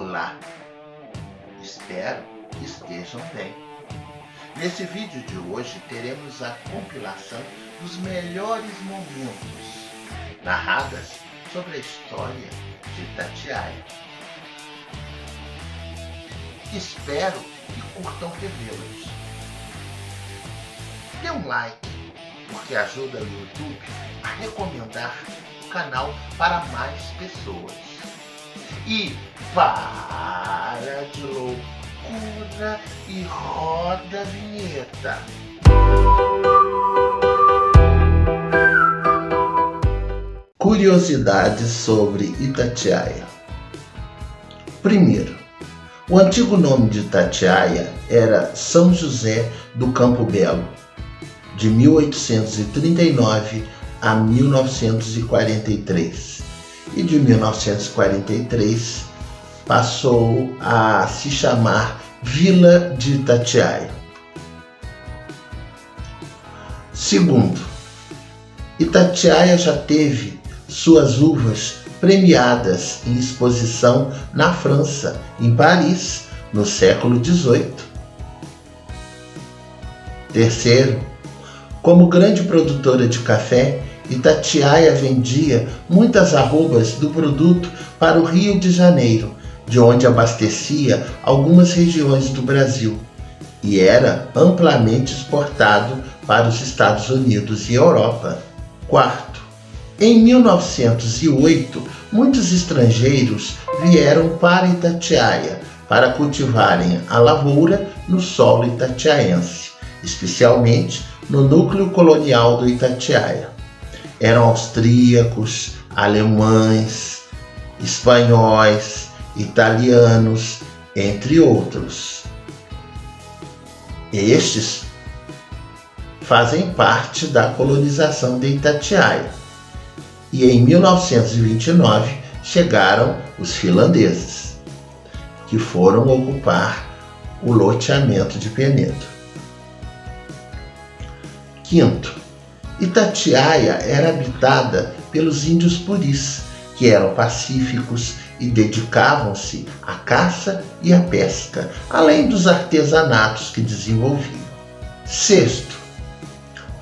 Olá, espero que estejam bem. Nesse vídeo de hoje teremos a compilação dos melhores momentos narradas sobre a história de Itatiaia. Espero que curtam revê-los. Dê um like, porque ajuda o YouTube a recomendar o canal para mais pessoas. E para de loucura e roda a vinheta. Curiosidades sobre Itatiaia. Primeiro, o antigo nome de Itatiaia era São José do Campo Belo, de 1839 a 1943. E de 1943 passou a se chamar Vila de Itatiaia. Segundo, Itatiaia já teve suas uvas premiadas em exposição na França, em Paris, no século XVIII. Terceiro, como grande produtora de café, Itatiaia vendia muitas arrobas do produto para o Rio de Janeiro, de onde abastecia algumas regiões do Brasil, e era amplamente exportado para os Estados Unidos e Europa. Quarto, em 1908, muitos estrangeiros vieram para Itatiaia para cultivarem a lavoura no solo itatiaense, especialmente no núcleo colonial do Itatiaia. Eram austríacos, alemães, espanhóis, italianos, entre outros. Estes fazem parte da colonização de Itatiaia. E em 1929 chegaram os finlandeses, que foram ocupar o loteamento de Penedo. Quinto, Itatiaia era habitada pelos índios puris, que eram pacíficos e dedicavam-se à caça e à pesca, além dos artesanatos que desenvolviam. Sexto,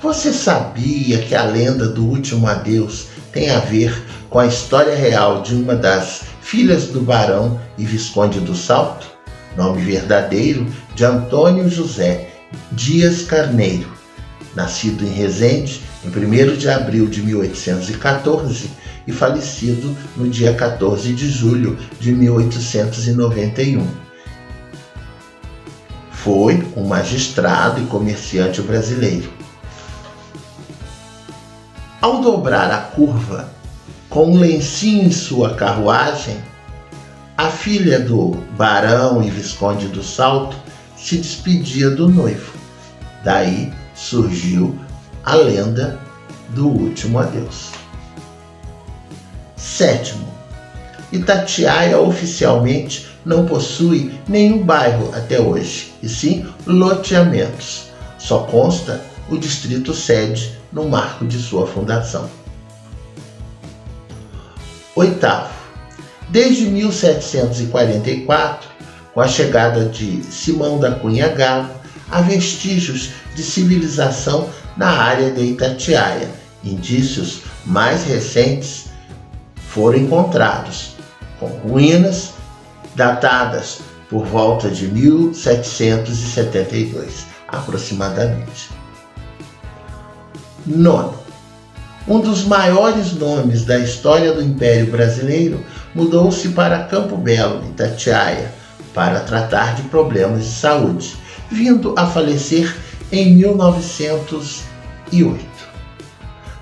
você sabia que a lenda do último adeus tem a ver com a história real de uma das filhas do barão e visconde do Salto? Nome verdadeiro de Antônio José Dias Carneiro, nascido em Resende em 1º de abril de 1814 e falecido no dia 14 de julho de 1891. Foi um magistrado e comerciante brasileiro. Ao dobrar a curva, com um lencinho em sua carruagem, a filha do barão e visconde do Salto se despedia do noivo. Daí surgiu a lenda do último adeus. Sétimo, Itatiaia oficialmente não possui nenhum bairro até hoje, e sim loteamentos. Só consta o distrito sede no marco de sua fundação. Oitavo, desde 1744, com a chegada de Simão da Cunha Galo, há vestígios de civilização na área de Itatiaia. Indícios mais recentes foram encontrados, com ruínas datadas por volta de 1772, aproximadamente. Nono, um dos maiores nomes da história do Império Brasileiro mudou-se para Campo Belo, Itatiaia, para tratar de problemas de saúde, vindo a falecer em 1908.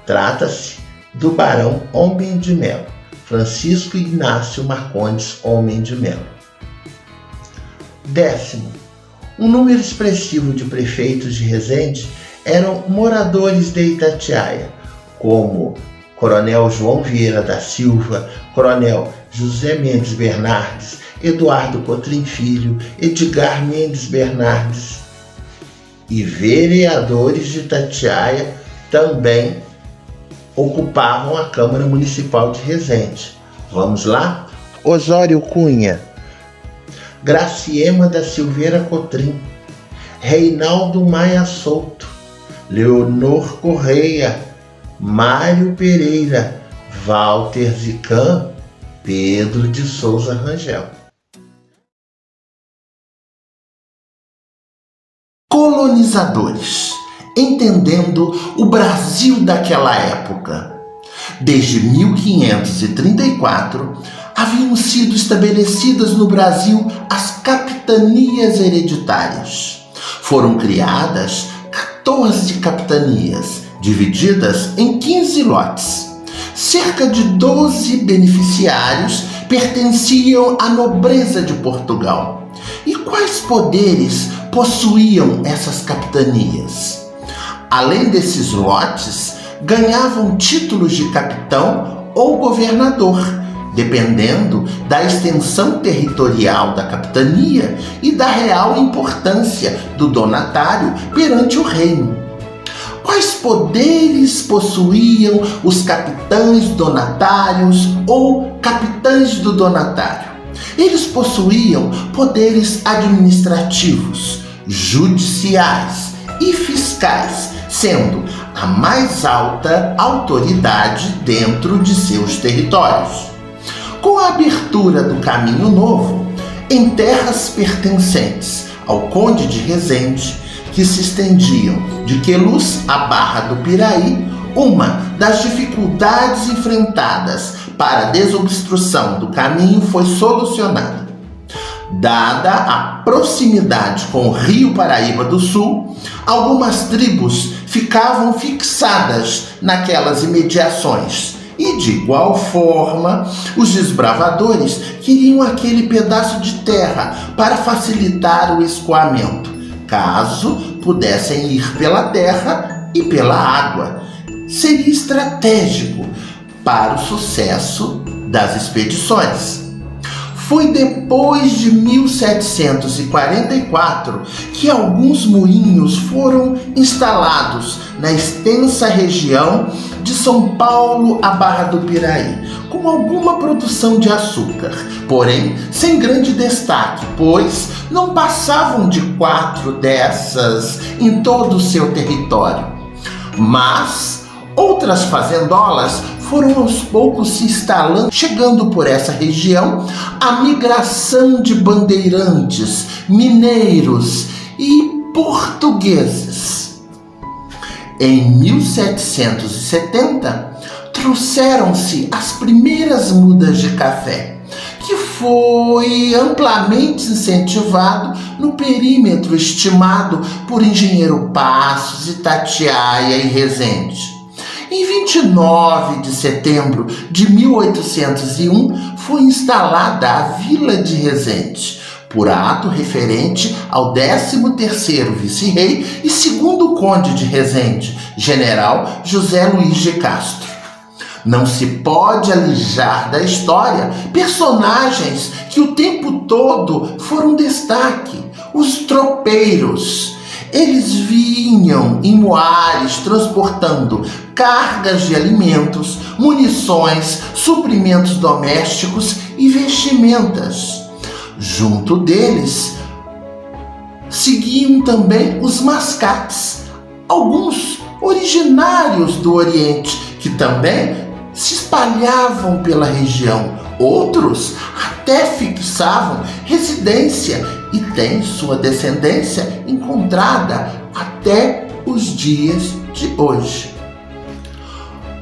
Trata-se do Barão Homem de Melo, Francisco Ignácio Marcondes Homem de Melo. Décimo, um número expressivo de prefeitos de Resende eram moradores de Itatiaia, como Coronel João Vieira da Silva, Coronel José Mendes Bernardes, Eduardo Cotrim Filho, Edgar Mendes Bernardes, e vereadores de Itatiaia também ocupavam a Câmara Municipal de Resende. Vamos lá? Osório Cunha, Graciema da Silveira Cotrim, Reinaldo Maia Souto, Leonor Correia, Mário Pereira, Walter Zican, Pedro de Souza Rangel. Colonizadores, entendendo o Brasil daquela época. Desde 1534, haviam sido estabelecidas no Brasil as capitanias hereditárias. Foram criadas 14 capitanias, divididas em 15 lotes. Cerca de 12 beneficiários pertenciam à nobreza de Portugal. E quais poderes possuíam essas capitanias? Além desses lotes, ganhavam títulos de capitão ou governador, dependendo da extensão territorial da capitania e da real importância do donatário perante o reino. Quais poderes possuíam os capitães donatários ou capitães do donatário? Eles possuíam poderes administrativos, judiciais e fiscais, sendo a mais alta autoridade dentro de seus territórios. Com a abertura do Caminho Novo, em terras pertencentes ao Conde de Resende, que se estendiam de Queluz à Barra do Piraí, uma das dificuldades enfrentadas para a desobstrução do caminho foi solucionada. Dada a proximidade com o Rio Paraíba do Sul, algumas tribos ficavam fixadas naquelas imediações e, de igual forma, os desbravadores queriam aquele pedaço de terra para facilitar o escoamento, caso pudessem ir pela terra e pela água. Seria estratégico para o sucesso das expedições. Foi depois de 1744 que alguns moinhos foram instalados na extensa região de São Paulo à Barra do Piraí, com alguma produção de açúcar, porém sem grande destaque, pois não passavam de 4 dessas em todo o seu território. Mas outras fazendolas foram aos poucos se instalando, chegando por essa região a migração de bandeirantes, mineiros e portugueses. Em 1770, trouxeram-se as primeiras mudas de café, que foi amplamente incentivado no perímetro estimado por Engenheiro Passos, Itatiaia e Resende. Em 29 de setembro de 1801, foi instalada a Vila de Resende, por ato referente ao 13º vice-rei e segundo conde de Resende, general José Luiz de Castro. Não se pode alijar da história personagens que o tempo todo foram destaque: os tropeiros. Eles vinham em moares transportando cargas de alimentos, munições, suprimentos domésticos e vestimentas. Junto deles, seguiam também os mascates, alguns originários do Oriente, que também se espalhavam pela região. Outros até fixavam residência e têm sua descendência encontrada até os dias de hoje.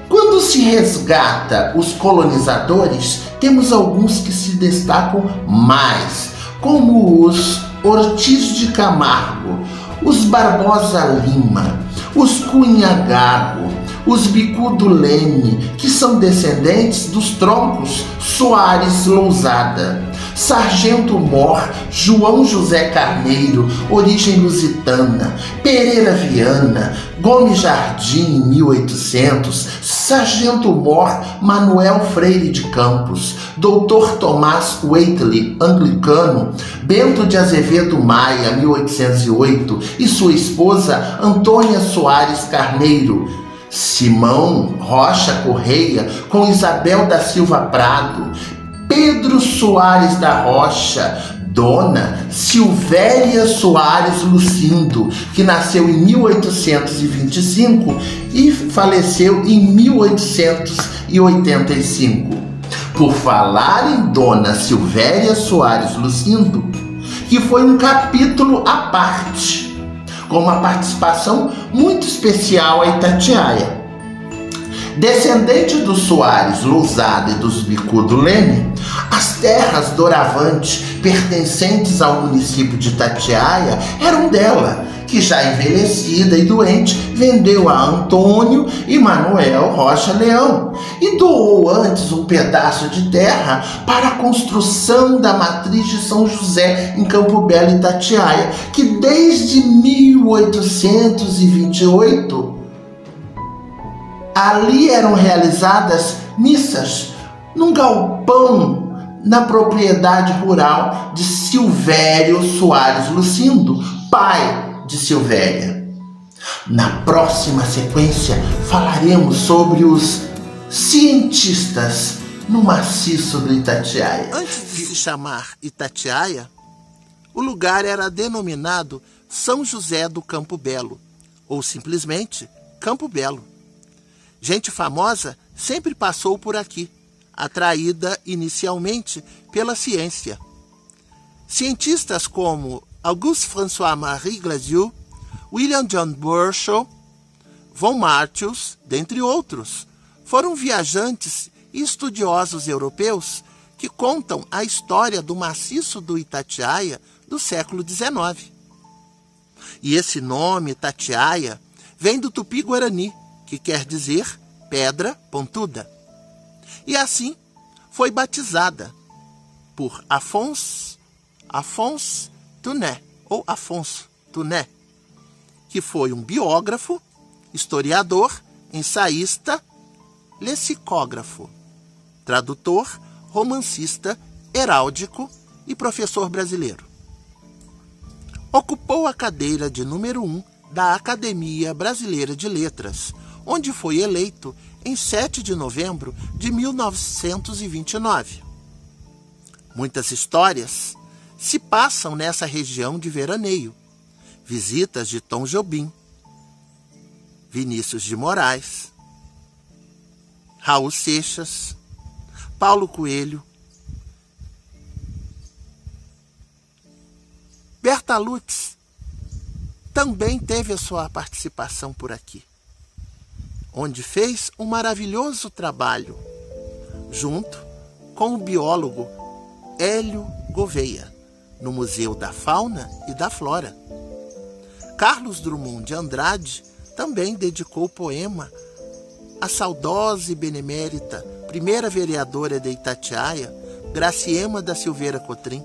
Quando se resgata os colonizadores, temos alguns que se destacam mais, como os Ortiz de Camargo, os Barbosa Lima, os Cunha Gago, os Bicudo Leme, que são descendentes dos troncos Soares Lousada, Sargento Mor, João José Carneiro, origem lusitana, Pereira Viana, Gomes Jardim, em 1800, Sargento Mor, Manuel Freire de Campos, Dr. Tomás Whately, anglicano, Bento de Azevedo Maia, 1808, e sua esposa Antônia Soares Carneiro, Simão Rocha Correia, com Isabel da Silva Prado, Pedro Soares da Rocha, Dona Silvéria Soares Lucindo, que nasceu em 1825 e faleceu em 1885. Por falar em Dona Silvéria Soares Lucindo, que foi um capítulo à parte, com uma participação muito especial a Itatiaia. Descendente dos Soares Lousada e dos Bicudo Leme, as terras doravante pertencentes ao município de Itatiaia eram dela, que já envelhecida e doente vendeu a Antônio e Manuel Rocha Leão e doou antes um pedaço de terra para a construção da matriz de São José em Campo Belo, Itatiaia, que desde 1828 ali eram realizadas missas num galpão na propriedade rural de Silvério Soares Lucindo, pai de Silvéria. Na próxima sequência falaremos sobre os cientistas no maciço do Itatiaia. Antes de se chamar Itatiaia, o lugar era denominado São José do Campo Belo, ou simplesmente Campo Belo. Gente famosa sempre passou por aqui, atraída inicialmente pela ciência. Cientistas como Auguste-François-Marie Gladieux, William John Herschel, von Martius, dentre outros, foram viajantes e estudiosos europeus que contam a história do maciço do Itatiaia do século XIX. E esse nome, Itatiaia, vem do Tupi-Guarani, que quer dizer pedra pontuda. E assim foi batizada por Afonso Tuné, ou Afonso Tuné, que foi um biógrafo, historiador, ensaísta, lexicógrafo, tradutor, romancista, heráldico e professor brasileiro. Ocupou a cadeira de número 1 da Academia Brasileira de Letras, onde foi eleito em 7 de novembro de 1929. Muitas histórias se passam nessa região de veraneio. Visitas de Tom Jobim, Vinícius de Moraes, Raul Seixas, Paulo Coelho, Bertalucci também teve a sua participação por aqui, onde fez um maravilhoso trabalho, junto com o biólogo Hélio Gouveia, no Museu da Fauna e da Flora. Carlos Drummond de Andrade também dedicou poema à saudosa e benemérita primeira vereadora de Itatiaia, Graciema da Silveira Cotrim.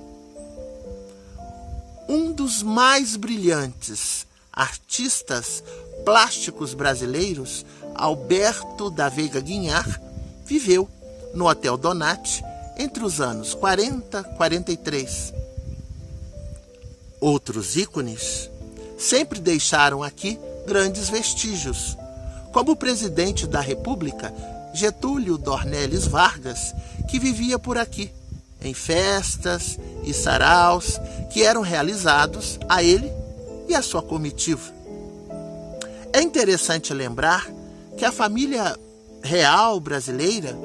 Um dos mais brilhantes artistas plásticos brasileiros, Alberto da Veiga Guinhar, viveu no Hotel Donati entre os anos 40 e 43. Outros ícones sempre deixaram aqui grandes vestígios, como o presidente da República, Getúlio Dornelles Vargas, que vivia por aqui, em festas e saraus que eram realizados a ele e a sua comitiva. É interessante lembrar que a família real brasileira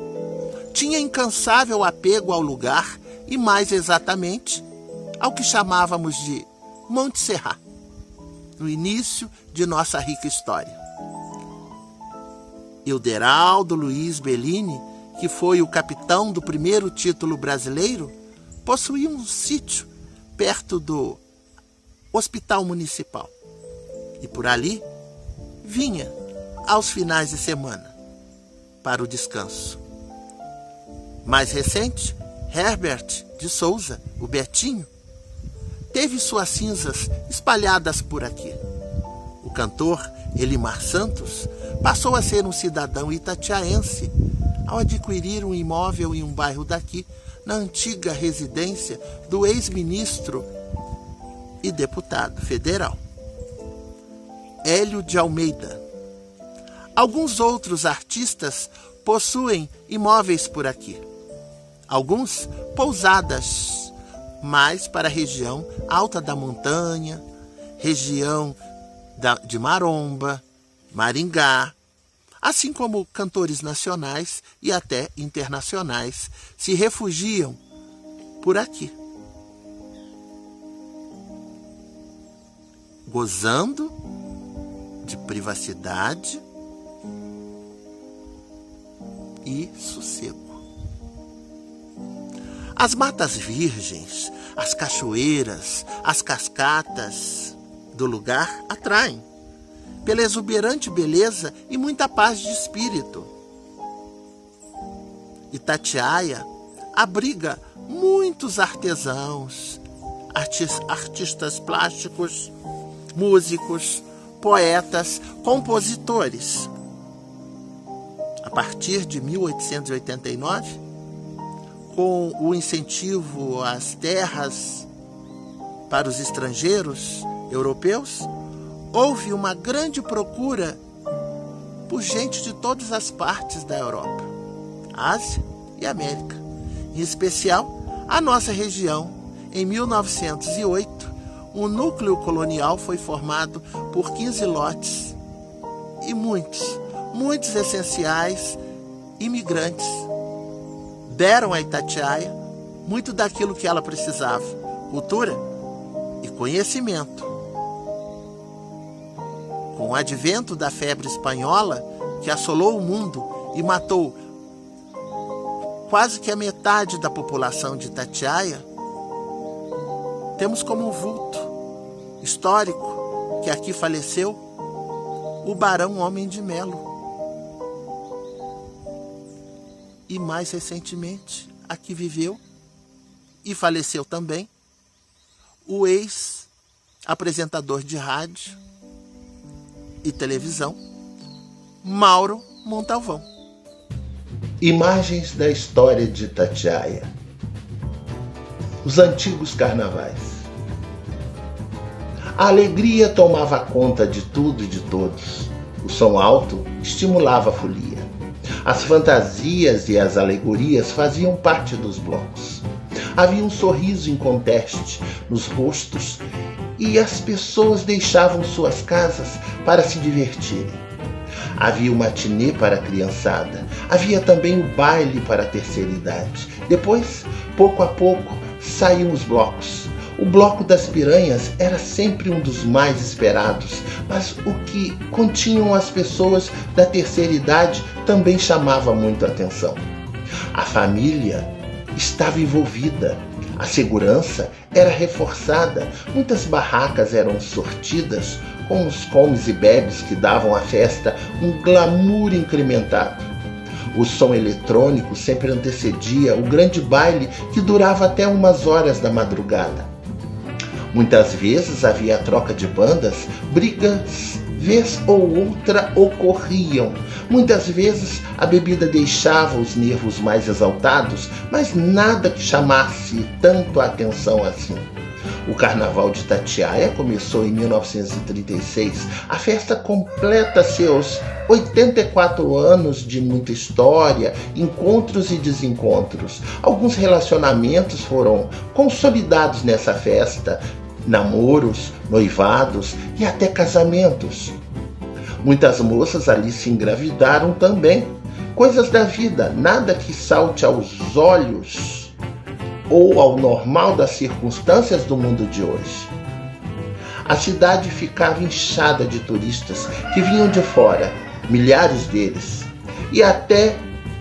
tinha incansável apego ao lugar e, mais exatamente, ao que chamávamos de Monte Serrat, no início de nossa rica história. Ilderaldo Luiz Bellini, que foi o capitão do primeiro título brasileiro, possuía um sítio perto do Hospital Municipal. E por ali vinha aos finais de semana para o descanso. Mais recente, Herbert de Souza, o Betinho, teve suas cinzas espalhadas por aqui. O cantor Elimar Santos passou a ser um cidadão itatiaense ao adquirir um imóvel em um bairro daqui, na antiga residência do ex-ministro e deputado federal Hélio de Almeida. Alguns outros artistas possuem imóveis por aqui. Alguns pousadas mais para a região alta da montanha, região de Maromba, Maringá, assim como cantores nacionais e até internacionais se refugiam por aqui, gozando de privacidade e sossego. As matas virgens, as cachoeiras, as cascatas do lugar atraem, pela exuberante beleza e muita paz de espírito. Itatiaia abriga muitos artesãos, artistas plásticos, músicos, poetas, compositores. A partir de 1889, com o incentivo às terras para os estrangeiros europeus, houve uma grande procura por gente de todas as partes da Europa, Ásia e América. Em especial, a nossa região. Em 1908, um núcleo colonial foi formado por 15 lotes e muitos essenciais imigrantes deram a Itatiaia muito daquilo que ela precisava: cultura e conhecimento. Com o advento da febre espanhola, que assolou o mundo e matou quase que a metade da população de Itatiaia, temos como um vulto histórico que aqui faleceu o Barão Homem de Melo. E mais recentemente, aqui viveu e faleceu também o ex-apresentador de rádio e televisão, Mauro Montalvão. Imagens da história de Itatiaia. Os antigos carnavais. A alegria tomava conta de tudo e de todos. O som alto estimulava a folia. As fantasias e as alegorias faziam parte dos blocos. Havia um sorriso inconteste nos rostos e as pessoas deixavam suas casas para se divertirem. Havia o matinê para a criançada. Havia também o baile para a terceira idade. Depois, pouco a pouco, saíam os blocos. O bloco das piranhas era sempre um dos mais esperados, mas o que continham as pessoas da terceira idade também chamava muito a atenção. A família estava envolvida, a segurança era reforçada, muitas barracas eram sortidas com os comes e bebes que davam à festa um glamour incrementado. O som eletrônico sempre antecedia o grande baile que durava até umas horas da madrugada. Muitas vezes havia a troca de bandas, brigas vez ou outra ocorriam. Muitas vezes a bebida deixava os nervos mais exaltados, mas nada que chamasse tanto a atenção assim. O Carnaval de Itatiaia começou em 1936. A festa completa seus 84 anos de muita história, encontros e desencontros. Alguns relacionamentos foram consolidados nessa festa, namoros, noivados e até casamentos. Muitas moças ali se engravidaram também. Coisas da vida, nada que salte aos olhos ou ao normal das circunstâncias do mundo de hoje. A cidade ficava inchada de turistas que vinham de fora, milhares deles, e até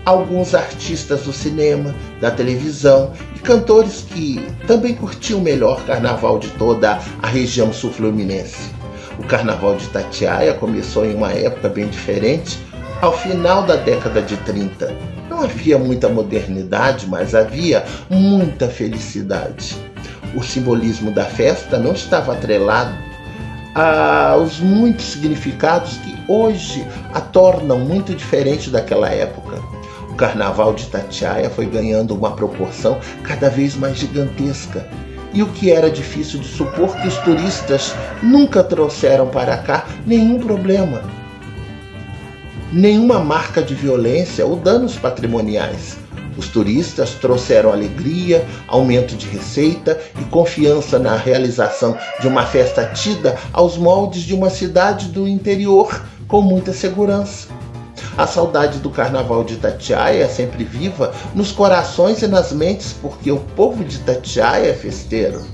alguns artistas do cinema, da televisão e cantores que também curtiam o melhor carnaval de toda a região sul-fluminense. O Carnaval de Itatiaia começou em uma época bem diferente, ao final da década de 30. Não havia muita modernidade, mas havia muita felicidade. O simbolismo da festa não estava atrelado aos muitos significados que hoje a tornam muito diferente daquela época. O Carnaval de Itatiaia foi ganhando uma proporção cada vez mais gigantesca. E o que era difícil de supor, que os turistas nunca trouxeram para cá nenhum problema, nenhuma marca de violência ou danos patrimoniais. Os turistas trouxeram alegria, aumento de receita e confiança na realização de uma festa tida aos moldes de uma cidade do interior com muita segurança. A saudade do carnaval de Itatiaia é sempre viva nos corações e nas mentes, porque o povo de Itatiaia é festeiro.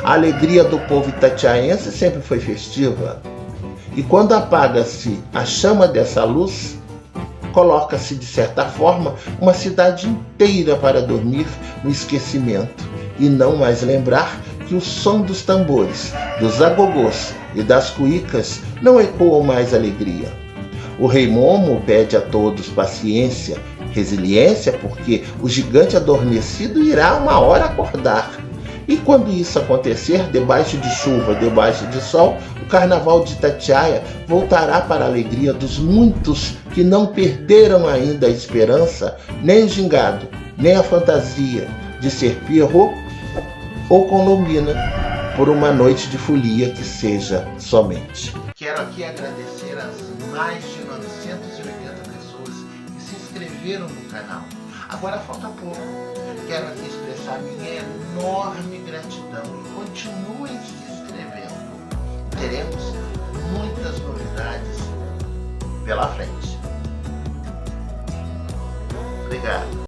A alegria do povo itatiaense sempre foi festiva. E quando apaga-se a chama dessa luz, coloca-se, de certa forma, uma cidade inteira para dormir no esquecimento e não mais lembrar que o som dos tambores, dos agogôs e das cuícas não ecoam mais alegria. O rei Momo pede a todos paciência, resiliência, porque o gigante adormecido irá uma hora acordar. E quando isso acontecer, debaixo de chuva, debaixo de sol, o carnaval de Itatiaia voltará para a alegria dos muitos que não perderam ainda a esperança, nem o gingado, nem a fantasia de ser Pierrot ou Colombina, por uma noite de folia que seja somente. Quero aqui agradecer as mais de 980 pessoas que se inscreveram no canal. Agora falta pouco. Quero aqui expressar minha enorme gratidão e continuem se inscrevendo. Teremos muitas novidades pela frente. Obrigado.